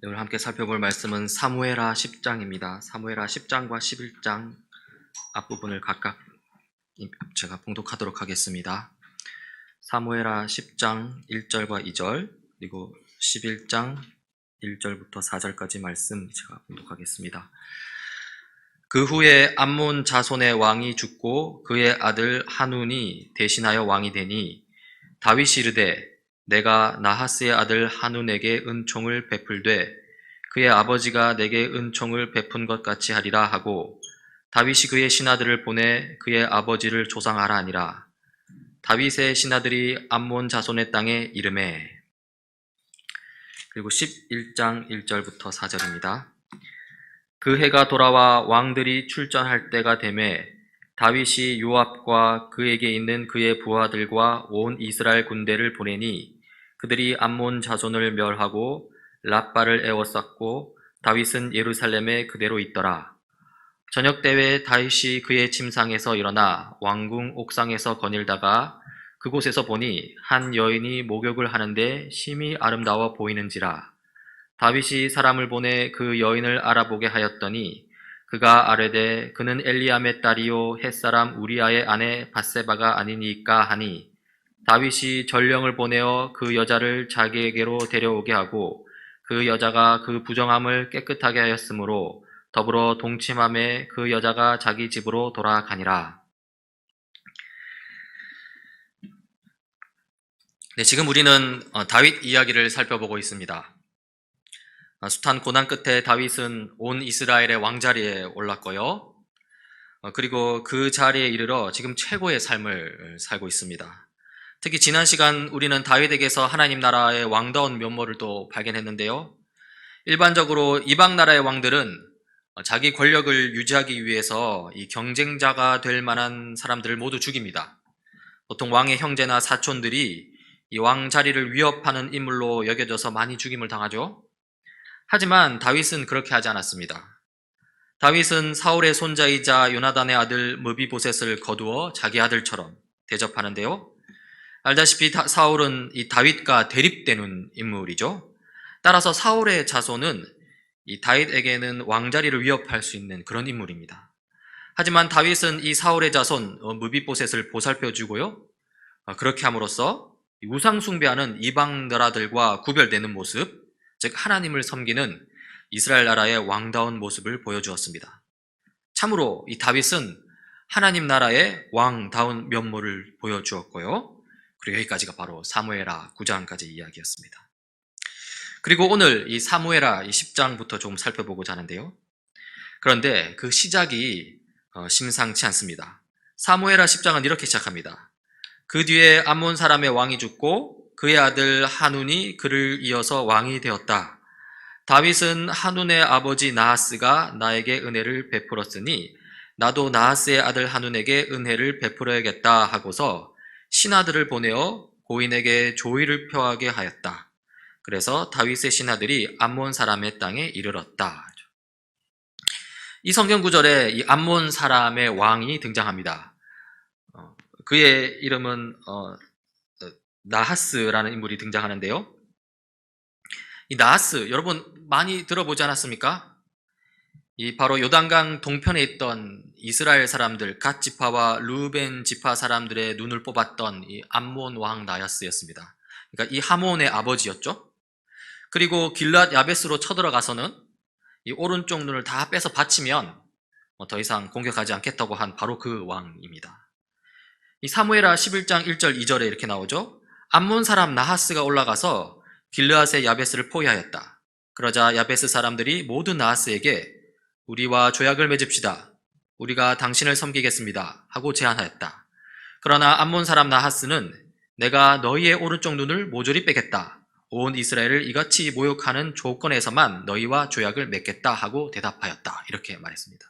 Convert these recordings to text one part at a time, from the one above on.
오늘 함께 살펴볼 말씀은 사무엘하 10장입니다. 사무엘하 10장과 11장 앞부분을 각각 제가 봉독하도록 하겠습니다. 사무엘하 10장 1절과 2절 그리고 11장 1절부터 4절까지 말씀 제가 봉독하겠습니다. 그 후에 암몬 자손의 왕이 죽고 그의 아들 한운이 대신하여 왕이 되니 다윗이 이르되 내가 나하스의 아들 한운에게 은총을 베풀되 그의 아버지가 내게 은총을 베푼 것 같이 하리라 하고 다윗이 그의 신하들을 보내 그의 아버지를 조상하라 하니라. 다윗의 신하들이 암몬 자손의 땅에 이르매. 그리고 11장 1절부터 4절입니다. 그 해가 돌아와 왕들이 출전할 때가 되매 다윗이 요압과 그에게 있는 그의 부하들과 온 이스라엘 군대를 보내니 그들이 암몬 자손을 멸하고 랍바를 에워쌌고 다윗은 예루살렘에 그대로 있더라. 저녁 때에 다윗이 그의 침상에서 일어나 왕궁 옥상에서 거닐다가 그곳에서 보니 한 여인이 목욕을 하는데 심히 아름다워 보이는지라. 다윗이 사람을 보내 그 여인을 알아보게 하였더니 그가 아뢰되 그는 엘리암의 딸이요 햇사람 우리아의 아내 밧세바가 아니니까 하니 다윗이 전령을 보내어 그 여자를 자기에게로 데려오게 하고 그 여자가 그 부정함을 깨끗하게 하였으므로 더불어 동침함에 그 여자가 자기 집으로 돌아가니라. 네, 지금 우리는 다윗 이야기를 살펴보고 있습니다. 숱한 고난 끝에 다윗은 온 이스라엘의 왕자리에 올랐고요. 그리고 그 자리에 이르러 지금 최고의 삶을 살고 있습니다. 특히 지난 시간 우리는 다윗에게서 하나님 나라의 왕다운 면모를 또 발견했는데요. 일반적으로 이방 나라의 왕들은 자기 권력을 유지하기 위해서 이 경쟁자가 될 만한 사람들을 모두 죽입니다. 보통 왕의 형제나 사촌들이 이 왕 자리를 위협하는 인물로 여겨져서 많이 죽임을 당하죠. 하지만 다윗은 그렇게 하지 않았습니다. 다윗은 사울의 손자이자 요나단의 아들 므비보셋을 거두어 자기 아들처럼 대접하는데요. 알다시피 사울은 이 다윗과 대립되는 인물이죠. 따라서 사울의 자손은 이 다윗에게는 왕자리를 위협할 수 있는 그런 인물입니다. 하지만 다윗은 이 사울의 자손 므비보셋을 보살펴주고요. 그렇게 함으로써 우상 숭배하는 이방 나라들과 구별되는 모습, 즉 하나님을 섬기는 이스라엘 나라의 왕다운 모습을 보여주었습니다. 참으로 이 다윗은 하나님 나라의 왕다운 면모를 보여주었고요. 그리고 여기까지가 바로 사무엘하 9장까지 이야기였습니다. 그리고 오늘 이 사무엘하 10장부터 좀 살펴보고자 하는데요. 그런데 그 시작이 심상치 않습니다. 사무엘하 10장은 이렇게 시작합니다. 그 뒤에 암몬 사람의 왕이 죽고 그의 아들 한운이 그를 이어서 왕이 되었다. 다윗은 한운의 아버지 나하스가 나에게 은혜를 베풀었으니 나도 나하스의 아들 한운에게 은혜를 베풀어야겠다 하고서 신하들을 보내어 고인에게 조의를 표하게 하였다. 그래서 다윗의 신하들이 암몬 사람의 땅에 이르렀다. 이 성경 구절에 이 암몬 사람의 왕이 등장합니다. 그의 이름은 나하스라는 인물이 등장하는데요. 이 나하스 여러분 많이 들어보지 않았습니까? 이 바로 요단강 동편에 있던 이스라엘 사람들 갓 지파와 르우벤 지파 사람들의 눈을 뽑았던 이 암몬 왕 나하스였습니다. 그러니까 이 하몬의 아버지였죠. 그리고 길랏 야베스로 쳐들어가서는 이 오른쪽 눈을 다 빼서 바치면 더 이상 공격하지 않겠다고 한 바로 그 왕입니다. 이 사무엘하 11장 1절 2절에 이렇게 나오죠. 암몬 사람 나하스가 올라가서 길르앗의 야베스를 포위하였다. 그러자 야베스 사람들이 모든 나하스에게 우리와 조약을 맺읍시다. 우리가 당신을 섬기겠습니다. 하고 제안하였다. 그러나 암몬 사람 나하스는 내가 너희의 오른쪽 눈을 모조리 빼겠다. 온 이스라엘을 이같이 모욕하는 조건에서만 너희와 조약을 맺겠다 하고 대답하였다. 이렇게 말했습니다.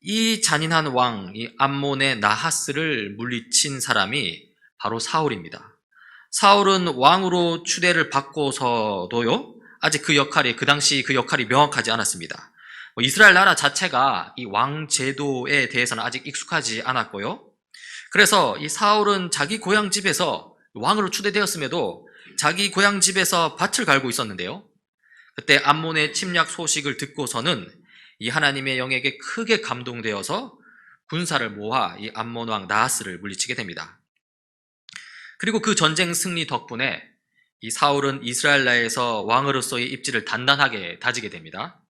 이 잔인한 왕, 이 암몬의 나하스를 물리친 사람이 바로 사울입니다. 사울은 왕으로 추대를 받고서도요, 아직 그 당시 그 역할이 명확하지 않았습니다. 이스라엘 나라 자체가 이 왕 제도에 대해서는 아직 익숙하지 않았고요. 그래서 이 사울은 자기 고향 집에서 왕으로 추대되었음에도 자기 고향 집에서 밭을 갈고 있었는데요. 그때 암몬의 침략 소식을 듣고서는 이 하나님의 영에게 크게 감동되어서 군사를 모아 이 암몬 왕 나하스를 물리치게 됩니다. 그리고 그 전쟁 승리 덕분에 이 사울은 이스라엘 나라에서 왕으로서의 입지를 단단하게 다지게 됩니다.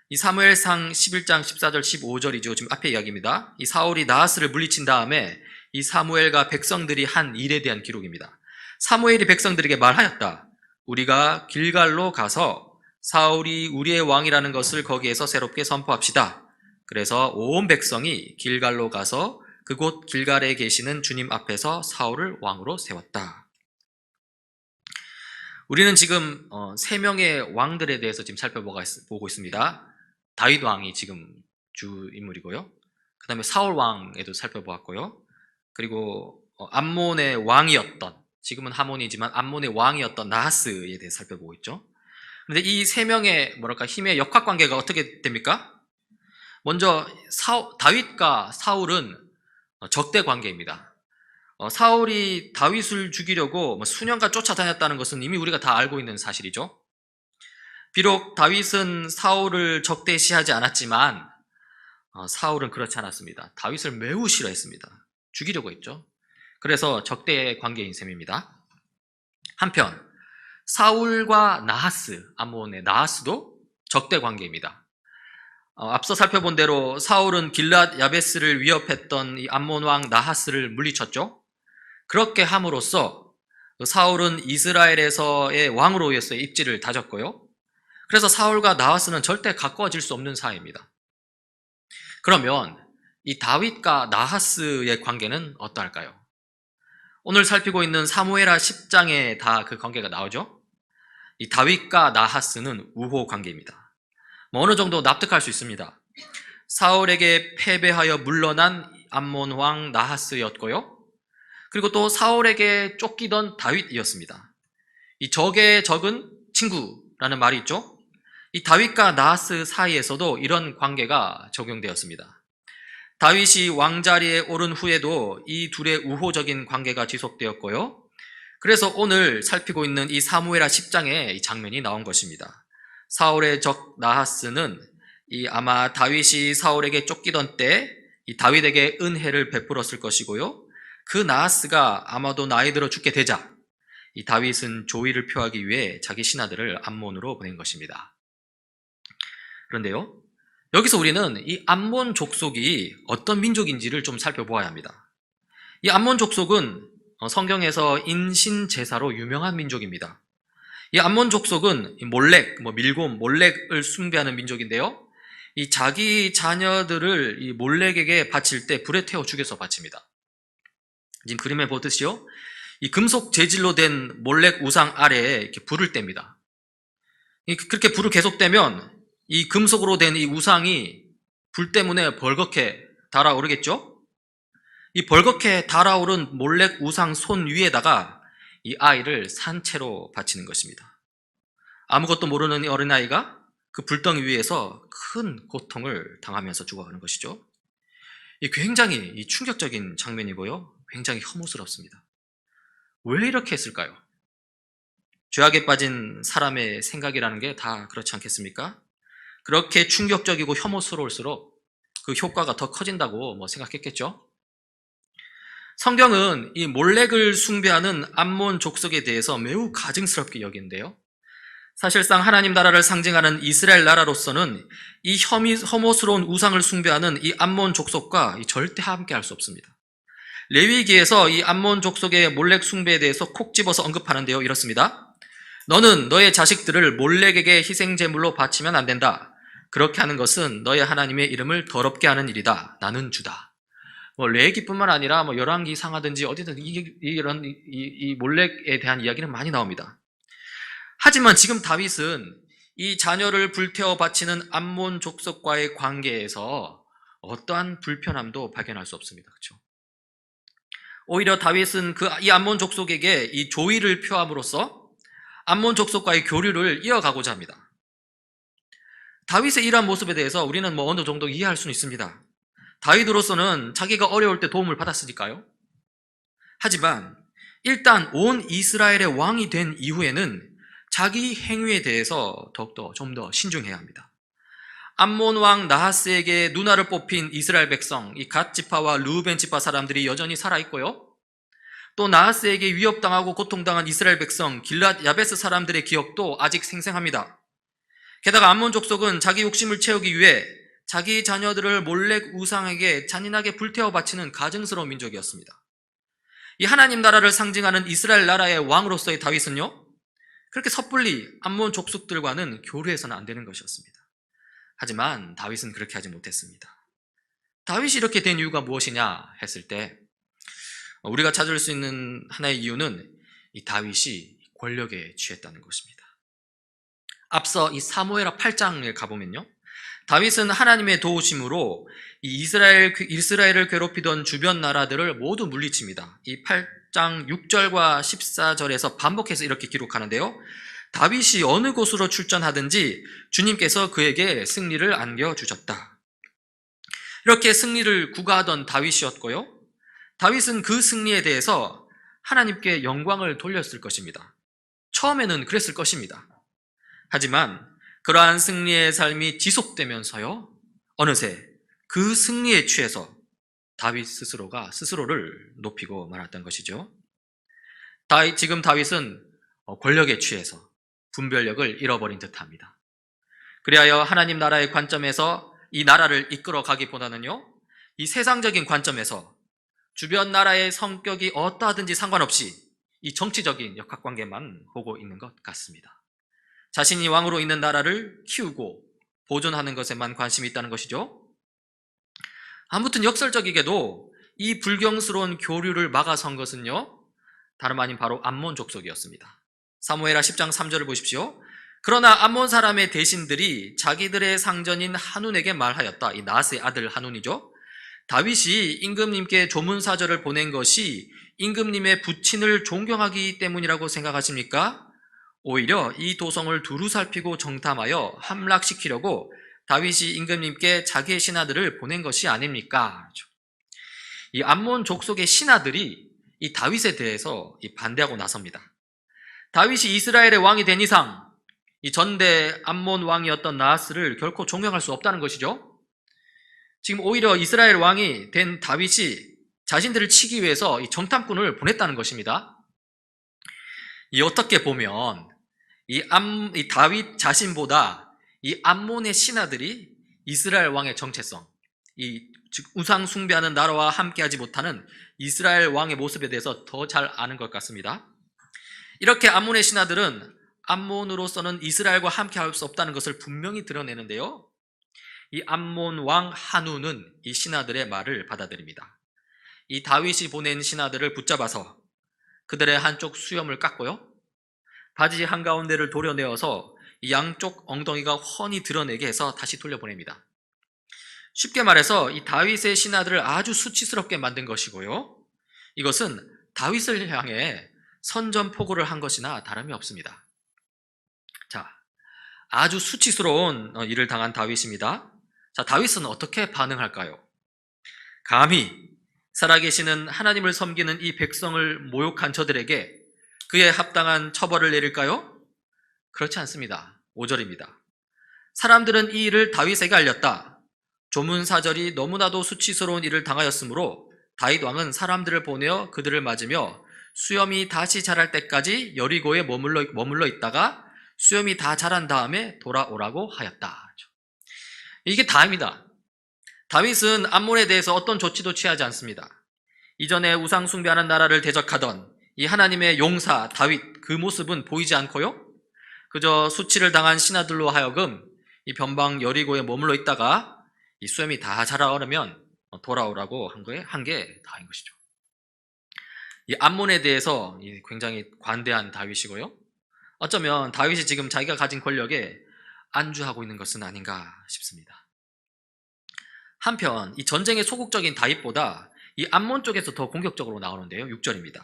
이 사무엘상 11장 14절 15절이죠. 지금 앞에 이야기입니다. 이 사울이 나하스를 물리친 다음에 이 사무엘과 백성들이 한 일에 대한 기록입니다. 사무엘이 백성들에게 말하였다. 우리가 길갈로 가서 사울이 우리의 왕이라는 것을 거기에서 새롭게 선포합시다. 그래서 온 백성이 길갈로 가서 그곳 길갈에 계시는 주님 앞에서 사울을 왕으로 세웠다. 우리는 지금 3명의 왕들에 대해서 지금 살펴보고 있습니다. 다윗 왕이 지금 주 인물이고요. 그 다음에 사울 왕에도 살펴보았고요. 그리고 암몬의 왕이었던, 지금은 하몬이지만 암몬의 왕이었던 나하스에 대해 살펴보고 있죠. 그런데 이 3명의 힘의 역학관계가 어떻게 됩니까? 먼저 다윗과 사울은 적대 관계입니다. 사울이 다윗을 죽이려고 수년간 쫓아다녔다는 것은 이미 우리가 다 알고 있는 사실이죠. 비록 다윗은 사울을 적대시하지 않았지만 사울은 그렇지 않았습니다. 다윗을 매우 싫어했습니다. 죽이려고 했죠. 그래서 적대 관계인 셈입니다. 한편 사울과 나하스, 암몬의 나하스도 적대 관계입니다. 앞서 살펴본 대로 사울은 길랏 야베스를 위협했던 이 암몬 왕 나하스를 물리쳤죠. 그렇게 함으로써 사울은 이스라엘에서의 왕으로서의 입지를 다졌고요. 그래서 사울과 나하스는 절대 가까워질 수 없는 사이입니다. 그러면 이 다윗과 나하스의 관계는 어떠할까요? 오늘 살피고 있는 사무엘하 10장에 다 그 관계가 나오죠. 이 다윗과 나하스는 우호 관계입니다. 어느 정도 납득할 수 있습니다. 사울에게 패배하여 물러난 암몬 왕 나하스였고요. 그리고 또 사울에게 쫓기던 다윗이었습니다. 이 적의 적은 친구라는 말이 있죠. 이 다윗과 나하스 사이에서도 이런 관계가 적용되었습니다. 다윗이 왕자리에 오른 후에도 이 둘의 우호적인 관계가 지속되었고요. 그래서 오늘 살피고 있는 이 사무엘하 10장에 이 장면이 나온 것입니다. 사울의 적 나하스는 아마 다윗이 사울에게 쫓기던 때 이 다윗에게 은혜를 베풀었을 것이고요. 그 나하스가 아마도 나이 들어 죽게 되자 이 다윗은 조의를 표하기 위해 자기 신하들을 암몬으로 보낸 것입니다. 그런데요, 여기서 우리는 이 암몬 족속이 어떤 민족인지를 좀 살펴보아야 합니다. 이 암몬 족속은 성경에서 인신제사로 유명한 민족입니다. 이 암몬 족속은 몰렉, 밀곰, 몰렉을 숭배하는 민족인데요. 이 자기 자녀들을 이 몰렉에게 바칠 때 불에 태워 죽여서 바칩니다. 지금 그림에 보듯이요, 이 금속 재질로 된 몰렉 우상 아래에 이렇게 불을 뗍니다. 그렇게 불을 계속 떼면 이 금속으로 된 이 우상이 불 때문에 벌겋게 달아오르겠죠? 이 벌겋게 달아오른 몰렉 우상 손 위에다가 이 아이를 산채로 바치는 것입니다. 아무것도 모르는 이 어린아이가 그 불덩이 위에서 큰 고통을 당하면서 죽어가는 것이죠. 이 굉장히 충격적인 장면이고요. 굉장히 혐오스럽습니다. 왜 이렇게 했을까요? 죄악에 빠진 사람의 생각이라는 게 다 그렇지 않겠습니까? 그렇게 충격적이고 혐오스러울수록 그 효과가 더 커진다고 생각했겠죠? 성경은 이 몰렉을 숭배하는 암몬 족속에 대해서 매우 가증스럽게 여기는데요. 사실상 하나님 나라를 상징하는 이스라엘 나라로서는 이 혐오스러운 우상을 숭배하는 이 암몬 족속과 절대 함께 할 수 없습니다. 레위기에서 이 암몬 족속의 몰렉 숭배에 대해서 콕 집어서 언급하는데요. 이렇습니다. 너는 너의 자식들을 몰렉에게 희생제물로 바치면 안 된다. 그렇게 하는 것은 너의 하나님의 이름을 더럽게 하는 일이다. 나는 주다. 레위기뿐만 아니라 열왕기 상하든지 어디든 이런 몰렉에 대한 이야기는 많이 나옵니다. 하지만 지금 다윗은 이 자녀를 불태워 바치는 암몬 족속과의 관계에서 어떠한 불편함도 발견할 수 없습니다. 그렇죠? 오히려 다윗은 이 암몬 족속에게 이 조의를 표함으로써 암몬 족속과의 교류를 이어가고자 합니다. 다윗의 이러한 모습에 대해서 우리는 어느 정도 이해할 수는 있습니다. 다윗으로서는 자기가 어려울 때 도움을 받았으니까요. 하지만 일단 온 이스라엘의 왕이 된 이후에는 자기 행위에 대해서 더욱더 좀 더 신중해야 합니다. 암몬 왕 나하스에게 누나를 뽑힌 이스라엘 백성, 이 갓 지파와 르우벤 지파 사람들이 여전히 살아있고요. 또 나하스에게 위협당하고 고통당한 이스라엘 백성 길랏 야베스 사람들의 기억도 아직 생생합니다. 게다가 암몬 족속은 자기 욕심을 채우기 위해 자기 자녀들을 몰렉 우상에게 잔인하게 불태워 바치는 가증스러운 민족이었습니다. 이 하나님 나라를 상징하는 이스라엘 나라의 왕으로서의 다윗은요, 그렇게 섣불리 암몬 족속들과는 교류해서는 안 되는 것이었습니다. 하지만 다윗은 그렇게 하지 못했습니다. 다윗이 이렇게 된 이유가 무엇이냐 했을 때 우리가 찾을 수 있는 하나의 이유는 이 다윗이 권력에 취했다는 것입니다. 앞서 이 사무엘하 8장에 가보면요, 다윗은 하나님의 도우심으로 이 이스라엘을 괴롭히던 주변 나라들을 모두 물리칩니다. 이 8장 6절과 14절에서 반복해서 이렇게 기록하는데요, 다윗이 어느 곳으로 출전하든지 주님께서 그에게 승리를 안겨주셨다. 이렇게 승리를 구가하던 다윗이었고요, 다윗은 그 승리에 대해서 하나님께 영광을 돌렸을 것입니다. 처음에는 그랬을 것입니다. 하지만 그러한 승리의 삶이 지속되면서요, 어느새 그 승리에 취해서 다윗 스스로가 스스로를 높이고 말았던 것이죠. 지금 다윗은 권력에 취해서 분별력을 잃어버린 듯합니다. 그리하여 하나님 나라의 관점에서 이 나라를 이끌어 가기보다는요, 이 세상적인 관점에서 주변 나라의 성격이 어떠하든지 상관없이 이 정치적인 역학관계만 보고 있는 것 같습니다. 자신이 왕으로 있는 나라를 키우고 보존하는 것에만 관심이 있다는 것이죠. 아무튼 역설적이게도 이 불경스러운 교류를 막아선 것은요, 다름 아닌 바로 암몬 족속이었습니다. 사무엘하 10장 3절을 보십시오. 그러나 암몬 사람의 대신들이 자기들의 상전인 한운에게 말하였다. 이 나하스의 아들 한운이죠. 다윗이 임금님께 조문사절을 보낸 것이 임금님의 부친을 존경하기 때문이라고 생각하십니까? 오히려 이 도성을 두루 살피고 정탐하여 함락시키려고 다윗이 임금님께 자기의 신하들을 보낸 것이 아닙니까? 이 암몬 족속의 신하들이 이 다윗에 대해서 반대하고 나섭니다. 다윗이 이스라엘의 왕이 된 이상 이 전대 암몬 왕이었던 나하스를 결코 존경할 수 없다는 것이죠. 지금 오히려 이스라엘 왕이 된 다윗이 자신들을 치기 위해서 이 정탐꾼을 보냈다는 것입니다. 어떻게 보면 이 다윗 자신보다 이 암몬의 신하들이 이스라엘 왕의 정체성, 즉 우상 숭배하는 나라와 함께하지 못하는 이스라엘 왕의 모습에 대해서 더 잘 아는 것 같습니다. 이렇게 암몬의 신하들은 암몬으로서는 이스라엘과 함께할 수 없다는 것을 분명히 드러내는데요, 이 암몬 왕 한운은 이 신하들의 말을 받아들입니다. 이 다윗이 보낸 신하들을 붙잡아서 그들의 한쪽 수염을 깎고요, 바지 한가운데를 도려내어서 양쪽 엉덩이가 훤히 드러내게 해서 다시 돌려보냅니다. 쉽게 말해서 이 다윗의 신하들을 아주 수치스럽게 만든 것이고요, 이것은 다윗을 향해 선전포고를 한 것이나 다름이 없습니다. 자, 아주 수치스러운 일을 당한 다윗입니다. 자, 다윗은 어떻게 반응할까요? 감히 살아계시는 하나님을 섬기는 이 백성을 모욕한 저들에게 그에 합당한 처벌을 내릴까요? 그렇지 않습니다. 5절입니다. 사람들은 이 일을 다윗에게 알렸다. 조문사절이 너무나도 수치스러운 일을 당하였으므로 다윗 왕은 사람들을 보내어 그들을 맞으며 수염이 다시 자랄 때까지 여리고에 머물러 있다가 수염이 다 자란 다음에 돌아오라고 하였다. 이게 다입니다. 다윗은 암몬에 대해서 어떤 조치도 취하지 않습니다. 이전에 우상 숭배하는 나라를 대적하던 이 하나님의 용사 다윗, 그 모습은 보이지 않고요, 그저 수치를 당한 신하들로 하여금 이 변방 여리고에 머물러 있다가 이 수염이 다 자라오려면 돌아오라고 한 게 다인 것이죠. 이 암몬에 대해서 굉장히 관대한 다윗이고요, 어쩌면 다윗이 지금 자기가 가진 권력에 안주하고 있는 것은 아닌가 싶습니다. 한편 이 전쟁의 소극적인 다윗보다 이 암몬 쪽에서 더 공격적으로 나오는데요, 6절입니다.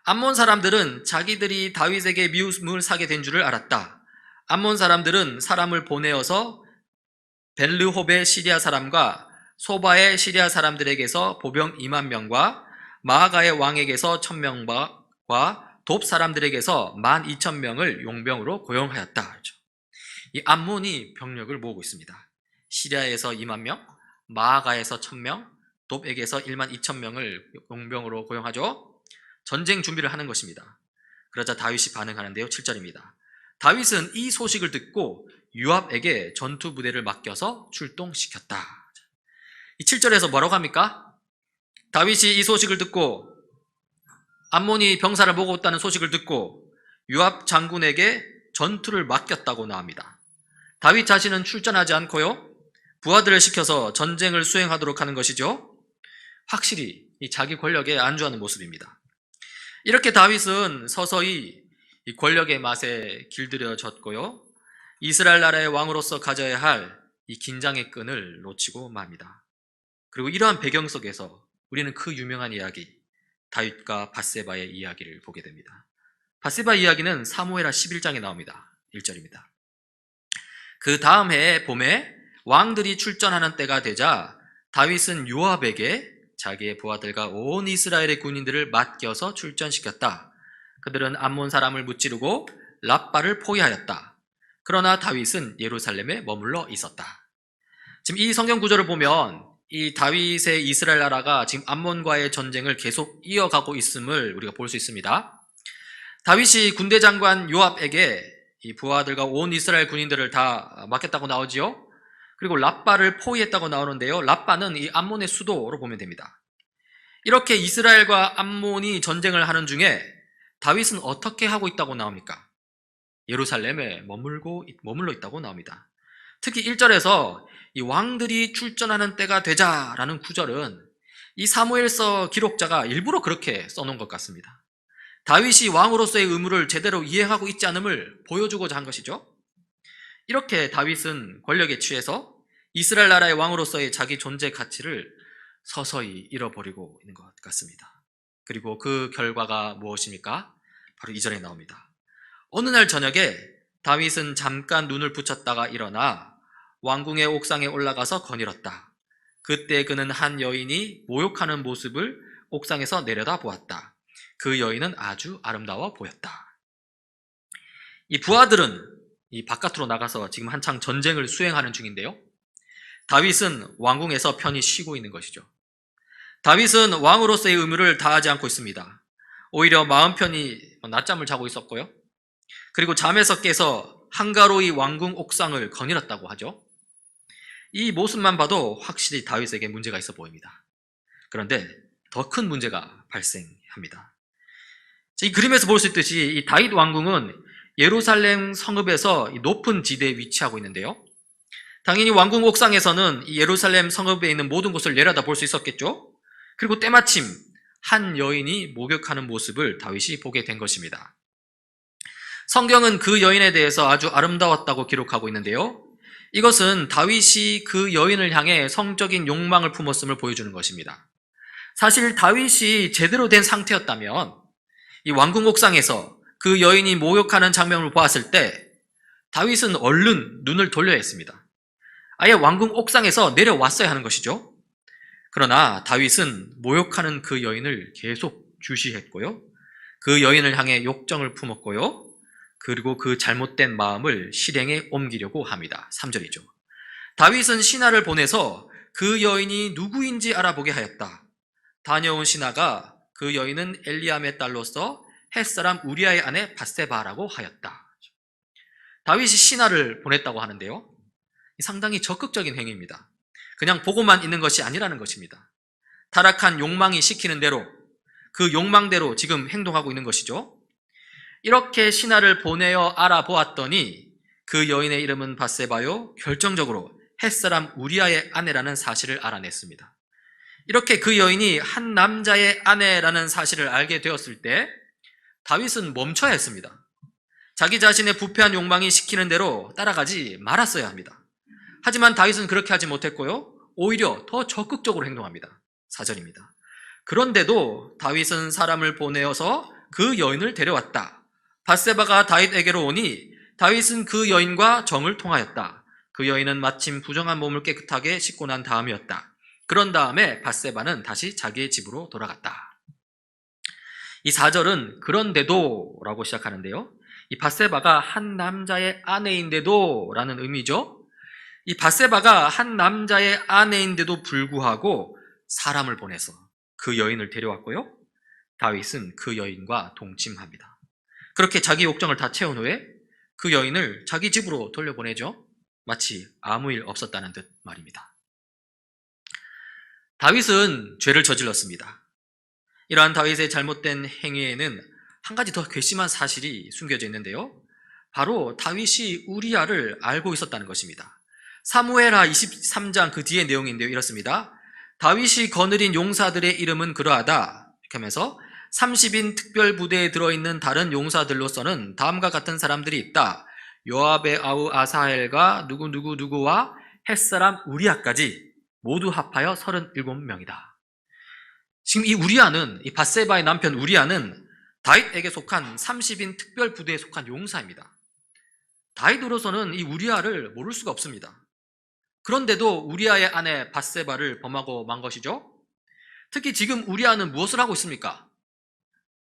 암몬 사람들은 자기들이 다윗에게 미움을 사게 된 줄을 알았다. 암몬 사람들은 사람을 보내어서 벨르홉의 시리아 사람과 소바의 시리아 사람들에게서 보병 2만 명과 마아가의 왕에게서 1000명과 돕 사람들에게서 12,000명을 용병으로 고용하였다. 이 암몬이 병력을 모으고 있습니다. 시리아에서 2만 명, 마아가에서 1,000명, 돕에게서 12,000명을 용병으로 고용하죠. 전쟁 준비를 하는 것입니다. 그러자 다윗이 반응하는데요. 7절입니다. 다윗은 이 소식을 듣고 요압에게 전투 부대를 맡겨서 출동시켰다. 이 7절에서 뭐라고 합니까? 다윗이 이 소식을 듣고 암몬이 병사를 모으고 있다는 소식을 듣고 요압 장군에게 전투를 맡겼다고 나옵니다. 다윗 자신은 출전하지 않고요. 부하들을 시켜서 전쟁을 수행하도록 하는 것이죠. 확실히 이 자기 권력에 안주하는 모습입니다. 이렇게 다윗은 서서히 이 권력의 맛에 길들여졌고요. 이스라엘 나라의 왕으로서 가져야 할 이 긴장의 끈을 놓치고 맙니다. 그리고 이러한 배경 속에서 우리는 그 유명한 이야기, 다윗과 밧세바의 이야기를 보게 됩니다. 밧세바 이야기는 사무엘하 11장에 나옵니다. 1절입니다. 그 다음 해의 봄에 왕들이 출전하는 때가 되자 다윗은 요압에게 자기의 부하들과 온 이스라엘의 군인들을 맡겨서 출전시켰다. 그들은 암몬 사람을 무찌르고 랍바를 포위하였다. 그러나 다윗은 예루살렘에 머물러 있었다. 지금 이 성경 구절을 보면 이 다윗의 이스라엘 나라가 지금 암몬과의 전쟁을 계속 이어가고 있음을 우리가 볼 수 있습니다. 다윗이 군대 장관 요압에게 이 부하들과 온 이스라엘 군인들을 다 맡겼다고 나오지요. 그리고 랍바를 포위했다고 나오는데요. 랍바는 이 암몬의 수도로 보면 됩니다. 이렇게 이스라엘과 암몬이 전쟁을 하는 중에 다윗은 어떻게 하고 있다고 나옵니까? 예루살렘에 머물러 있다고 나옵니다. 특히 1절에서 이 왕들이 출전하는 때가 되자라는 구절은 이 사무엘서 기록자가 일부러 그렇게 써놓은 것 같습니다. 다윗이 왕으로서의 의무를 제대로 이행하고 있지 않음을 보여주고자 한 것이죠. 이렇게 다윗은 권력에 취해서 이스라엘 나라의 왕으로서의 자기 존재 가치를 서서히 잃어버리고 있는 것 같습니다. 그리고 그 결과가 무엇입니까? 바로 2절에 나옵니다. 어느 날 저녁에 다윗은 잠깐 눈을 붙였다가 일어나 왕궁의 옥상에 올라가서 거닐었다. 그때 그는 한 여인이 모욕하는 모습을 옥상에서 내려다 보았다. 그 여인은 아주 아름다워 보였다. 이 부하들은 이 바깥으로 나가서 지금 한창 전쟁을 수행하는 중인데요. 다윗은 왕궁에서 편히 쉬고 있는 것이죠. 다윗은 왕으로서의 의무를 다하지 않고 있습니다. 오히려 마음 편히 낮잠을 자고 있었고요. 그리고 잠에서 깨서 한가로이 왕궁 옥상을 거닐었다고 하죠. 이 모습만 봐도 확실히 다윗에게 문제가 있어 보입니다. 그런데 더 큰 문제가 발생합니다. 이 그림에서 볼 수 있듯이 이 다윗 왕궁은 예루살렘 성읍에서 높은 지대에 위치하고 있는데요. 당연히 왕궁 옥상에서는 이 예루살렘 성읍에 있는 모든 곳을 내려다 볼 수 있었겠죠. 그리고 때마침 한 여인이 목욕하는 모습을 다윗이 보게 된 것입니다. 성경은 그 여인에 대해서 아주 아름다웠다고 기록하고 있는데요. 이것은 다윗이 그 여인을 향해 성적인 욕망을 품었음을 보여주는 것입니다. 사실 다윗이 제대로 된 상태였다면 이 왕궁 옥상에서 그 여인이 모욕하는 장면을 보았을 때 다윗은 얼른 눈을 돌려야 했습니다. 아예 왕궁 옥상에서 내려왔어야 하는 것이죠. 그러나 다윗은 모욕하는 그 여인을 계속 주시했고요. 그 여인을 향해 욕정을 품었고요. 그리고 그 잘못된 마음을 실행에 옮기려고 합니다. 3절이죠. 다윗은 신하를 보내서 그 여인이 누구인지 알아보게 하였다. 다녀온 신하가 그 여인은 엘리암의 딸로서 햇사람 우리아의 아내 밧세바라고 하였다. 다윗이 신하를 보냈다고 하는데요. 상당히 적극적인 행위입니다. 그냥 보고만 있는 것이 아니라는 것입니다. 타락한 욕망이 시키는 대로 그 욕망대로 지금 행동하고 있는 것이죠. 이렇게 신하를 보내어 알아보았더니 그 여인의 이름은 밧세바요, 결정적으로 햇사람 우리아의 아내라는 사실을 알아냈습니다. 이렇게 그 여인이 한 남자의 아내라는 사실을 알게 되었을 때 다윗은 멈춰야 했습니다. 자기 자신의 부패한 욕망이 시키는 대로 따라가지 말았어야 합니다. 하지만 다윗은 그렇게 하지 못했고요. 오히려 더 적극적으로 행동합니다. 4절입니다. 그런데도 다윗은 사람을 보내어서 그 여인을 데려왔다. 밧세바가 다윗에게로 오니 다윗은 그 여인과 정을 통하였다. 그 여인은 마침 부정한 몸을 깨끗하게 씻고 난 다음이었다. 그런 다음에 밧세바는 다시 자기의 집으로 돌아갔다. 이 4절은 그런데도 라고 시작하는데요. 이 밧세바가 한 남자의 아내인데도 라는 의미죠. 이 밧세바가 한 남자의 아내인데도 불구하고 사람을 보내서 그 여인을 데려왔고요. 다윗은 그 여인과 동침합니다. 그렇게 자기 욕정을 다 채운 후에 그 여인을 자기 집으로 돌려보내죠. 마치 아무 일 없었다는 듯 말입니다. 다윗은 죄를 저질렀습니다. 이러한 다윗의 잘못된 행위에는 한 가지 더 괘씸한 사실이 숨겨져 있는데요. 바로 다윗이 우리아를 알고 있었다는 것입니다. 사무엘하 23장 그 뒤의 내용인데요. 이렇습니다. 다윗이 거느린 용사들의 이름은 그러하다. 이렇게 하면서 30인 특별부대에 들어있는 다른 용사들로서는 다음과 같은 사람들이 있다. 요압의 아우 아사헬과 누구와 햇사람 우리아까지 모두 합하여 37명이다. 지금 이 우리아는, 이 밧세바의 남편 우리아는 다윗에게 속한 30인 특별부대에 속한 용사입니다. 다윗으로서는 이 우리아를 모를 수가 없습니다. 그런데도 우리아의 아내 밧세바를 범하고 만 것이죠. 특히 지금 우리아는 무엇을 하고 있습니까?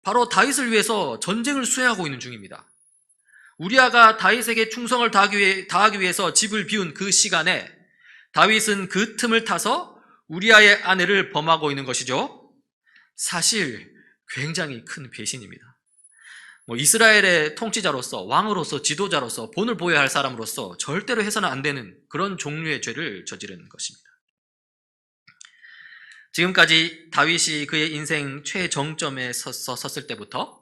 바로 다윗을 위해서 전쟁을 수행하고 있는 중입니다. 우리아가 다윗에게 충성을 다하기 위해서 집을 비운 그 시간에 다윗은 그 틈을 타서 우리아의 아내를 범하고 있는 것이죠. 사실 굉장히 큰 배신입니다. 이스라엘의 통치자로서, 왕으로서, 지도자로서, 본을 보여야 할 사람으로서 절대로 해서는 안 되는 그런 종류의 죄를 저지른 것입니다. 지금까지 다윗이 그의 인생 최정점에 섰을 때부터,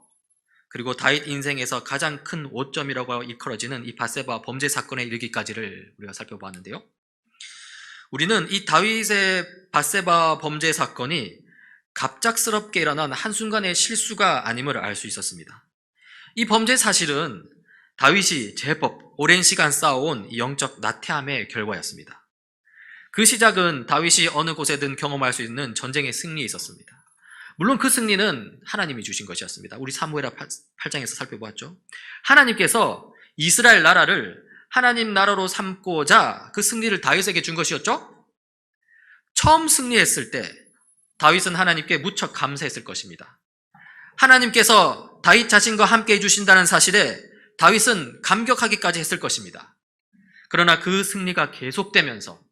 그리고 다윗 인생에서 가장 큰 오점이라고 일컬어지는 이 밧세바 범죄 사건에 이르기까지를 우리가 살펴보았는데요. 우리는 이 다윗의 밧세바 범죄 사건이 갑작스럽게 일어난 한순간의 실수가 아님을 알 수 있었습니다. 이 범죄 사실은 다윗이 제법 오랜 시간 쌓아온 영적 나태함의 결과였습니다. 그 시작은 다윗이 어느 곳에든 경험할 수 있는 전쟁의 승리에 있었습니다. 물론 그 승리는 하나님이 주신 것이었습니다. 우리 사무엘하 8장에서 살펴보았죠. 하나님께서 이스라엘 나라를 하나님 나라로 삼고자 그 승리를 다윗에게 준 것이었죠. 처음 승리했을 때 다윗은 하나님께 무척 감사했을 것입니다. 하나님께서 다윗 자신과 함께 해주신다는 사실에 다윗은 감격하기까지 했을 것입니다. 그러나 그 승리가 계속되면서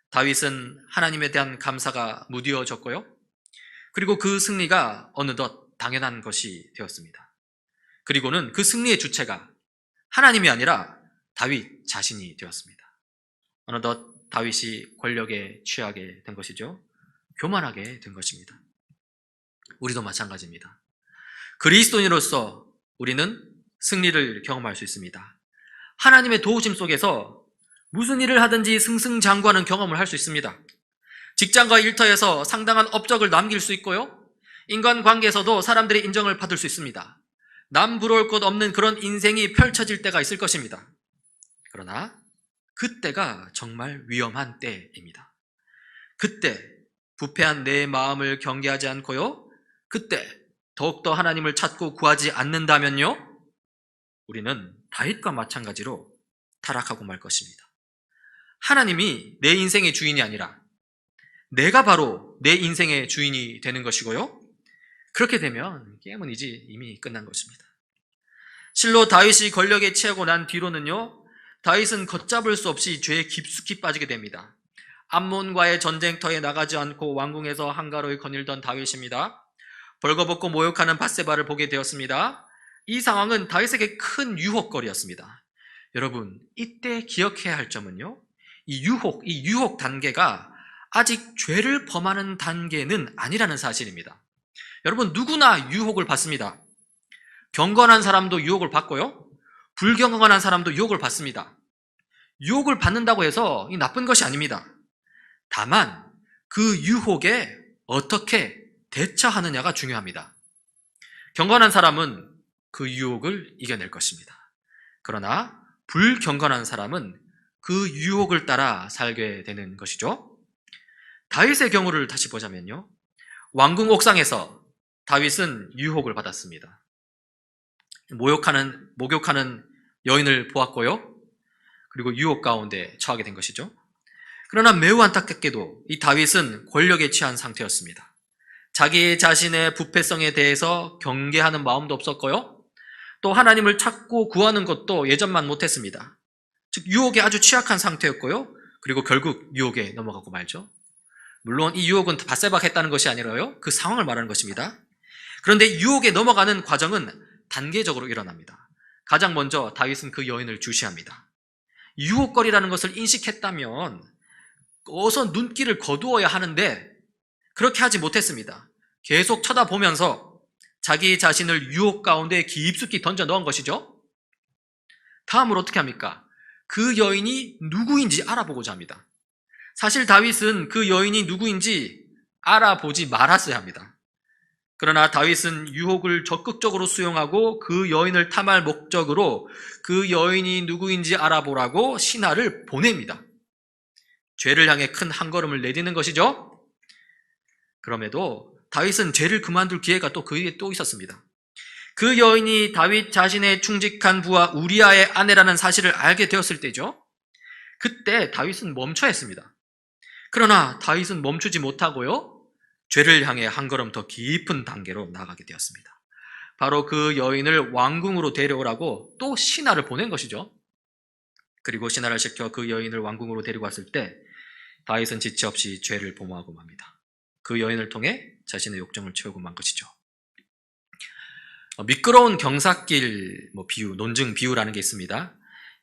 다윗은 하나님에 대한 감사가 무뎌졌고요. 그리고 그 승리가 어느덧 당연한 것이 되었습니다. 그리고는 그 승리의 주체가 하나님이 아니라 다윗 자신이 되었습니다. 어느덧 다윗이 권력에 취하게 된 것이죠. 교만하게 된 것입니다. 우리도 마찬가지입니다. 그리스도인으로서 우리는 승리를 경험할 수 있습니다. 하나님의 도우심 속에서 무슨 일을 하든지 승승장구하는 경험을 할 수 있습니다. 직장과 일터에서 상당한 업적을 남길 수 있고요. 인간관계에서도 사람들의 인정을 받을 수 있습니다. 남 부러울 것 없는 그런 인생이 펼쳐질 때가 있을 것입니다. 그러나 그때가 정말 위험한 때입니다. 그때 부패한 내 마음을 경계하지 않고요. 그때 더욱더 하나님을 찾고 구하지 않는다면요. 우리는 다윗과 마찬가지로 타락하고 말 것입니다. 하나님이 내 인생의 주인이 아니라 내가 바로 내 인생의 주인이 되는 것이고요. 그렇게 되면 게임은 이미 끝난 것입니다. 실로 다윗이 권력에 취하고 난 뒤로는요. 다윗은 걷잡을 수 없이 죄에 깊숙이 빠지게 됩니다. 암몬과의 전쟁터에 나가지 않고 왕궁에서 한가로이 거닐던 다윗입니다. 벌거벗고 모욕하는 밧세바를 보게 되었습니다. 이 상황은 다윗에게 큰 유혹거리였습니다. 여러분, 이때 기억해야 할 점은요. 이 유혹 단계가 아직 죄를 범하는 단계는 아니라는 사실입니다. 여러분, 누구나 유혹을 받습니다. 경건한 사람도 유혹을 받고요. 불경건한 사람도 유혹을 받습니다. 유혹을 받는다고 해서 이 나쁜 것이 아닙니다. 다만 그 유혹에 어떻게 대처하느냐가 중요합니다. 경건한 사람은 그 유혹을 이겨낼 것입니다. 그러나 불경건한 사람은 그 유혹을 따라 살게 되는 것이죠. 다윗의 경우를 다시 보자면요. 왕궁 옥상에서 다윗은 유혹을 받았습니다. 목욕하는 여인을 보았고요. 그리고 유혹 가운데 처하게 된 것이죠. 그러나 매우 안타깝게도 이 다윗은 권력에 취한 상태였습니다. 자기 자신의 부패성에 대해서 경계하는 마음도 없었고요. 또 하나님을 찾고 구하는 것도 예전만 못했습니다. 즉 유혹에 아주 취약한 상태였고요. 그리고 결국 유혹에 넘어가고 말죠. 물론 이 유혹은 바세바가 했다는 것이 아니라요. 그 상황을 말하는 것입니다. 그런데 유혹에 넘어가는 과정은 단계적으로 일어납니다. 가장 먼저 다윗은 그 여인을 주시합니다. 유혹거리라는 것을 인식했다면 어서 눈길을 거두어야 하는데 그렇게 하지 못했습니다. 계속 쳐다보면서 자기 자신을 유혹 가운데 깊숙이 던져 넣은 것이죠. 다음으로 어떻게 합니까? 그 여인이 누구인지 알아보고자 합니다. 사실 다윗은 그 여인이 누구인지 알아보지 말았어야 합니다. 그러나 다윗은 유혹을 적극적으로 수용하고 그 여인을 탐할 목적으로 그 여인이 누구인지 알아보라고 신하를 보냅니다. 죄를 향해 큰 한 걸음을 내딛는 것이죠. 그럼에도 다윗은 죄를 그만둘 기회가 또 그에게 또 있었습니다. 그 여인이 다윗 자신의 충직한 부하 우리아의 아내라는 사실을 알게 되었을 때죠. 그때 다윗은 멈춰야 했습니다. 그러나 다윗은 멈추지 못하고요. 죄를 향해 한 걸음 더 깊은 단계로 나아가게 되었습니다. 바로 그 여인을 왕궁으로 데려오라고 또 신하를 보낸 것이죠. 그리고 신하를 시켜 그 여인을 왕궁으로 데리고 왔을 때 다윗은 지체 없이 죄를 범하고 맙니다. 그 여인을 통해 자신의 욕정을 채우고 만 것이죠. 미끄러운 경사길 비유, 논증 비유라는 게 있습니다.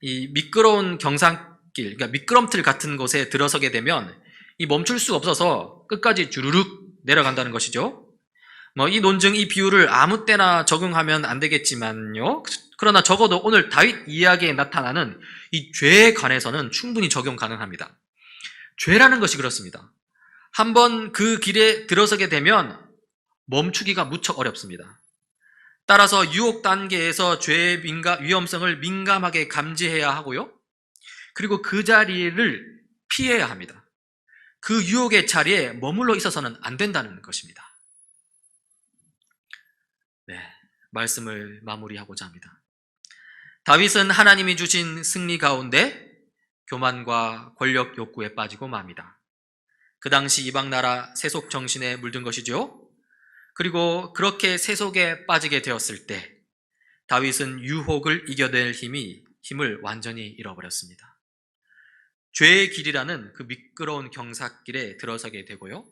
이 미끄러운 경사길, 그러니까 미끄럼틀 같은 곳에 들어서게 되면 이 멈출 수가 없어서 끝까지 주르륵 내려간다는 것이죠. 이 논증, 이 비유를 아무 때나 적용하면 안 되겠지만요. 그러나 적어도 오늘 다윗 이야기에 나타나는 이 죄에 관해서는 충분히 적용 가능합니다. 죄라는 것이 그렇습니다. 한번 그 길에 들어서게 되면 멈추기가 무척 어렵습니다. 따라서 유혹 단계에서 죄의 위험성을 민감하게 감지해야 하고요. 그리고 그 자리를 피해야 합니다. 그 유혹의 자리에 머물러 있어서는 안 된다는 것입니다. 네, 말씀을 마무리하고자 합니다. 다윗은 하나님이 주신 승리 가운데 교만과 권력 욕구에 빠지고 맙니다. 그 당시 이방 나라 세속 정신에 물든 것이죠. 그리고 그렇게 세속에 빠지게 되었을 때 다윗은 유혹을 이겨낼 힘을 완전히 잃어버렸습니다. 죄의 길이라는 그 미끄러운 경사길에 들어서게 되고요.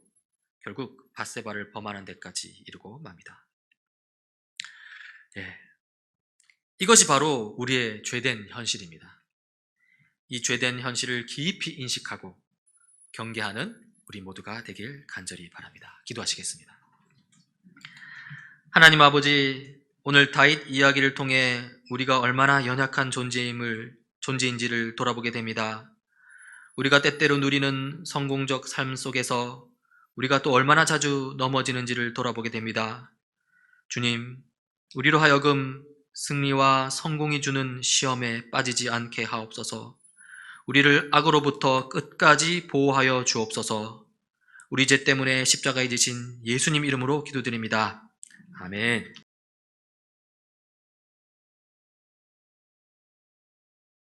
결국 바세바를 범하는 데까지 이르고 맙니다. 이것이 바로 우리의 죄된 현실입니다. 이 죄된 현실을 깊이 인식하고 경계하는 우리 모두가 되길 간절히 바랍니다. 기도하시겠습니다. 하나님 아버지, 오늘 다윗 이야기를 통해 우리가 얼마나 연약한 존재인지를 돌아보게 됩니다. 우리가 때때로 누리는 성공적 삶 속에서 우리가 또 얼마나 자주 넘어지는지를 돌아보게 됩니다. 주님, 우리로 하여금 승리와 성공이 주는 시험에 빠지지 않게 하옵소서. 우리를 악으로부터 끝까지 보호하여 주옵소서. 우리 죄 때문에 십자가에 지신 예수님 이름으로 기도드립니다. 아멘.